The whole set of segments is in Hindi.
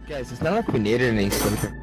Guys, it's not like we needed any something.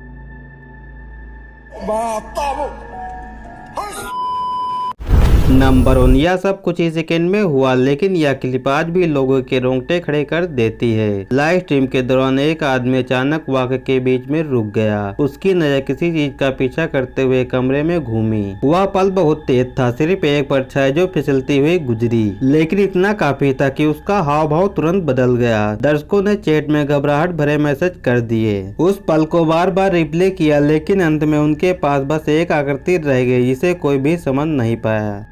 Number 1, यह सब कुछ ही सेकंड में हुआ, लेकिन यह क्लिप आज भी लोगों के रोंगटे खड़े कर देती है। लाइव स्ट्रीम के दौरान एक आदमी अचानक वाक़ के बीच में रुक गया। उसकी नजर किसी चीज का पीछा करते हुए कमरे में घूमी। वह पल बहुत तेज था, सिर्फ एक परछाई जो फिसलती हुई गुजरी, लेकिन इतना काफी था कि उसका हाव भाव तुरंत बदल गया। दर्शकों ने चैट में घबराहट भरे मैसेज कर दिए। उस पल को बार बार रिप्ले किया, लेकिन अंत में उनके पास बस एक आकृति रह गई जिसे कोई भी समझ नहीं पाया।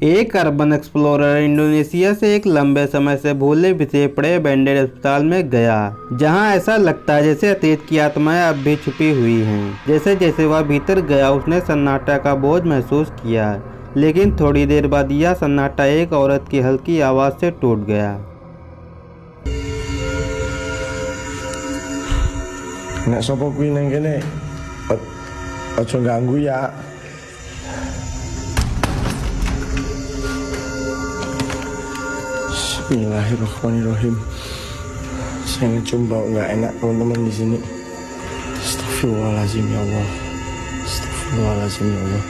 एक अर्बन एक्सप्लोरर इंडोनेशिया से एक लंबे समय से भूले बिसे पड़े अबैंडन्ड अस्पताल में गया, जहां ऐसा लगता है जैसे अतीत की आत्माएं अब भी छुपी हुई हैं। जैसे जैसे वह भीतर गया उसने सन्नाटा का बोझ महसूस किया, लेकिन थोड़ी देर बाद यह सन्नाटा एक औरत की हल्की आवाज से टूट गया। Nek sapa kuwi nang kene? Aja ganggu ya. Bismillahirrahmanirrahim. Saya cium bau nggak enak teman-teman di sini. Astagfirullahaladzim ya Allah. Astagfirullahaladzim ya Allah.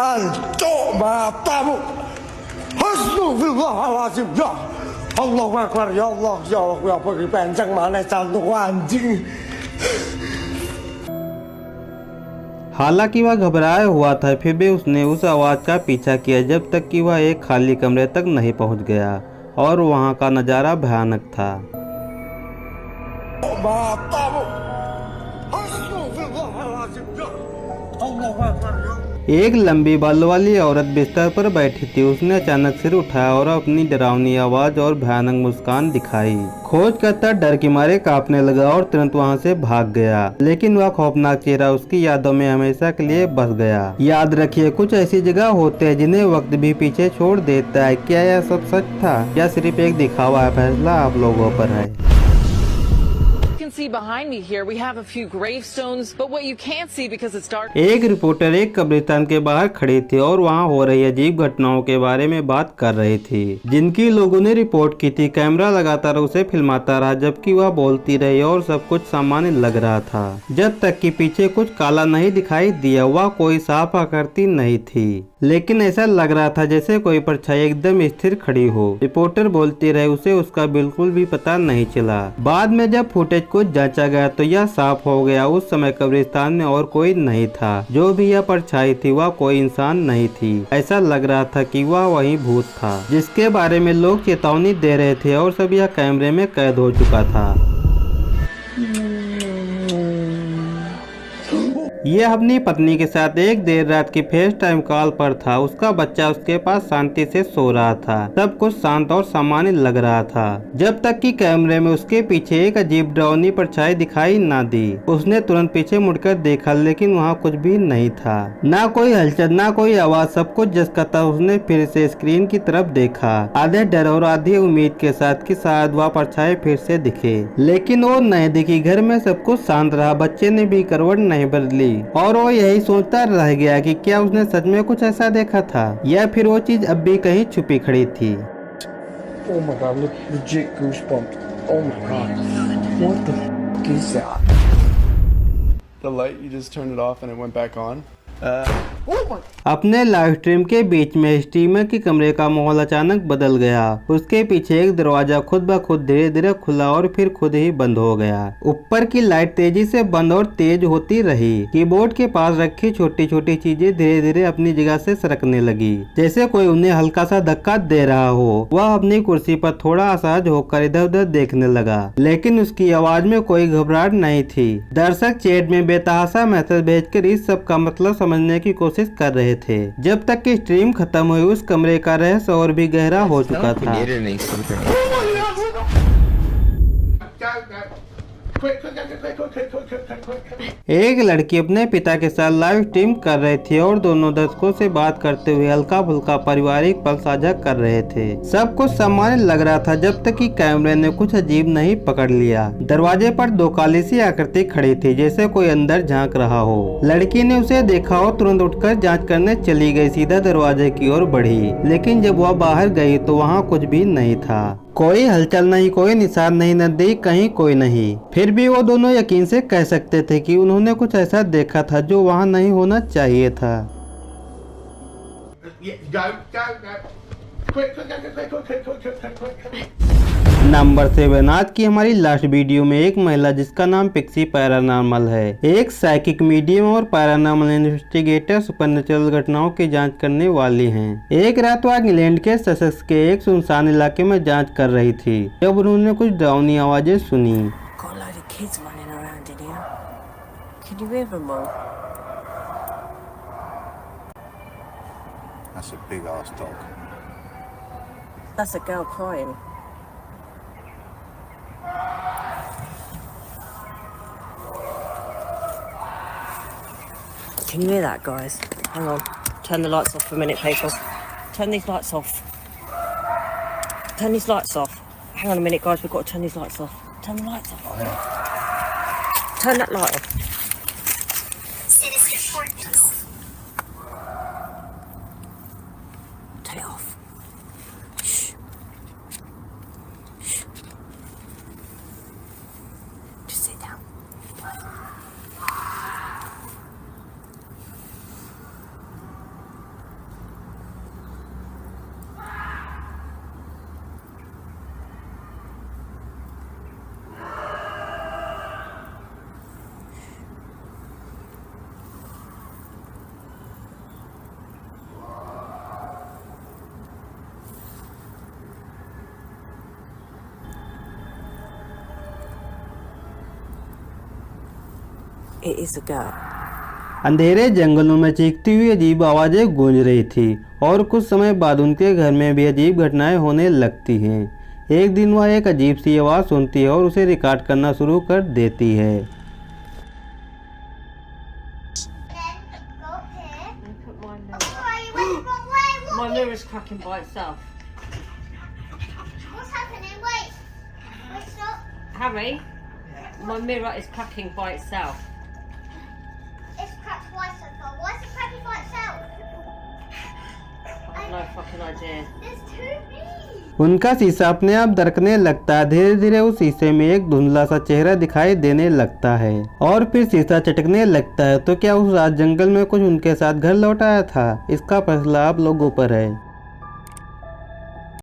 Antuk matamu. Astagfirullahaladzim ya Allahu Akbar ya Allah ya pergi penceng mana jantung anjing। हालांकि वह घबराया हुआ था, फिर भी उसने उस आवाज का पीछा किया जब तक कि वह एक खाली कमरे तक नहीं पहुंच गया, और वहां का नजारा भयानक था। एक लंबी बाल वाली औरत बिस्तर पर बैठी थी। उसने अचानक सिर उठाया और अपनी डरावनी आवाज और भयानक मुस्कान दिखाई। खोजकर्ता डर के मारे कांपने लगा और तुरंत वहां से भाग गया, लेकिन वह खौफनाक चेहरा उसकी यादों में हमेशा के लिए बस गया। याद रखिए, कुछ ऐसी जगह होते हैं जिन्हें वक्त भी पीछे छोड़ देता है। क्या यह सब सच था या सिर्फ एक दिखावा है? फैसला आप लोगों पर है। See behind me here we have a few gravestones, but what you can't see because it's dark। एक रिपोर्टर एक कब्रिस्तान के बाहर खड़ी थी और वहां हो रही अजीब घटनाओं के बारे में बात कर रही थी, जिनकी लोगों ने रिपोर्ट की थी। कैमरा लगातार उसे फिल्माता रहा जबकि वह बोलती रही और सब कुछ सामान्य लग रहा था, जब तक कि पीछे कुछ काला नहीं दिखाई दिया। वह कोई साफ आकृति नहीं थी, लेकिन ऐसा लग रहा था जैसे कोई परछाई एकदम स्थिर खड़ी हो। रिपोर्टर बोलती रही, उसे उसका बिल्कुल भी पता नहीं चला। बाद में जब फुटेज को जांचा गया तो यह साफ हो गया, उस समय कब्रिस्तान में और कोई नहीं था। जो भी यह परछाई थी वह कोई इंसान नहीं थी। ऐसा लग रहा था कि वह वही भूत था जिसके बारे में लोग चेतावनी दे रहे थे, और सब यह कैमरे में कैद हो चुका था। यह अपनी पत्नी के साथ एक देर रात की फेस टाइम कॉल पर था। उसका बच्चा उसके पास शांति से सो रहा था। सब कुछ शांत और सामान्य लग रहा था, जब तक कि कैमरे में उसके पीछे एक अजीब डरावनी परछाई दिखाई ना दी। उसने तुरंत पीछे मुड़कर देखा, लेकिन वहाँ कुछ भी नहीं था। ना कोई हलचल, ना कोई आवाज, सब कुछ जैसा था। उसने फिर से स्क्रीन की तरफ देखा, आधे डर और आधी उम्मीद के साथ कि शायद वह परछाई फिर से दिखे, लेकिन वो नहीं दिखी। घर में सब कुछ शांत रहा। बच्चे ने भी करवट नहीं बदली और वो यही सोचता रह गया कि क्या उसने सच में कुछ ऐसा देखा था या फिर वो चीज अब भी कहीं छुपी खड़ी थी। Oh my God, look, legit goosebumps. Oh my God, what the f is that? The light, you just turned it off and it went back on? अपने लाइव स्ट्रीम के बीच में स्ट्रीमर के कमरे का माहौल अचानक बदल गया। उसके पीछे एक दरवाजा खुद ब खुद धीरे धीरे खुला और फिर खुद ही बंद हो गया। ऊपर की लाइट तेजी से बंद और तेज होती रही। कीबोर्ड के पास रखी छोटी छोटी चीजें धीरे धीरे अपनी जगह से सरकने लगी, जैसे कोई उन्हें हल्का सा धक्का दे रहा हो। वह अपनी कुर्सी पर थोड़ा असहज होकर इधर उधर देखने लगा, लेकिन उसकी आवाज में कोई घबराहट नहीं थी। दर्शक चैट में बेतहासा मैसेज भेजकर इस सब का मतलब समझने की कोशिश कर रहे थे। जब तक कि स्ट्रीम खत्म हुई, उस कमरे का रहस्य और भी गहरा हो चुका था। एक लड़की अपने पिता के साथ लाइव स्ट्रीम कर रही थी और दोनों दर्शकों से बात करते हुए हल्का फुल्का पारिवारिक पल साझा कर रहे थे। सब कुछ सामान्य लग रहा था जब तक कि कैमरे ने कुछ अजीब नहीं पकड़ लिया। दरवाजे पर दो काली सी आकृति खड़ी थी, जैसे कोई अंदर झांक रहा हो। लड़की ने उसे देखा और तुरंत उठकर जांच करने चली गई, सीधा दरवाजे की ओर बढ़ी। लेकिन जब वह बाहर गई तो वहाँ कुछ भी नहीं था। कोई हलचल नहीं, कोई निशान नहीं, नदी कहीं कोई नहीं। फिर भी वो दोनों यकीन से कह सकते थे कि उन्होंने कुछ ऐसा देखा था जो वहाँ नहीं होना चाहिए था। नंबर 7, आज की हमारी लास्ट वीडियो में एक महिला जिसका नाम पिक्सी पैरानॉर्मल है, एक साइकिक मीडियम और पैरानॉर्मल इन्वेस्टिगेटर सुपरनेचुरल घटनाओं की जांच करने वाली हैं। एक रात वह इंग्लैंड के ससेक्स के एक सुनसान इलाके में जांच कर रही थी जब उन्होंने कुछ डरावनी आवाजें सुनी। That's a big ass dog. That's a girl crying. Can you hear that, guys? Hang on. Turn the lights off for a minute, people. Turn these lights off. Turn these lights off. Hang on a minute, guys. We've got to turn these lights off. Turn the lights off. Turn that light off. Turn it off. Shh. Shh. Just sit down. It is a girl. अंधेरे जंगलों में चीखती हुई अजीब आवाजें गूंज रही थी और कुछ समय बाद उनके घर में भी अजीब घटनाएं होने लगती हैं। एक दिन वह एक अजीब सी आवाज़ सुनती है और उसे रिकॉर्ड करना शुरू कर देती है। My mirror's cracking by itself. What's happening? Wait, stop. Harry, my mirror is cracking by itself. It's cracked twice so far. Why is it cracking by itself? I have no fucking idea. There's too many. उनका शीशा अपने आप दरकने लगता है। धीरे धीरे उस शीशे में एक धुंधला सा चेहरा दिखाई देने लगता है और फिर शीशा चटकने लगता है। तो क्या उस रात जंगल में कुछ उनके साथ घर लौट आया था? इसका फैसला आप लोगों पर है।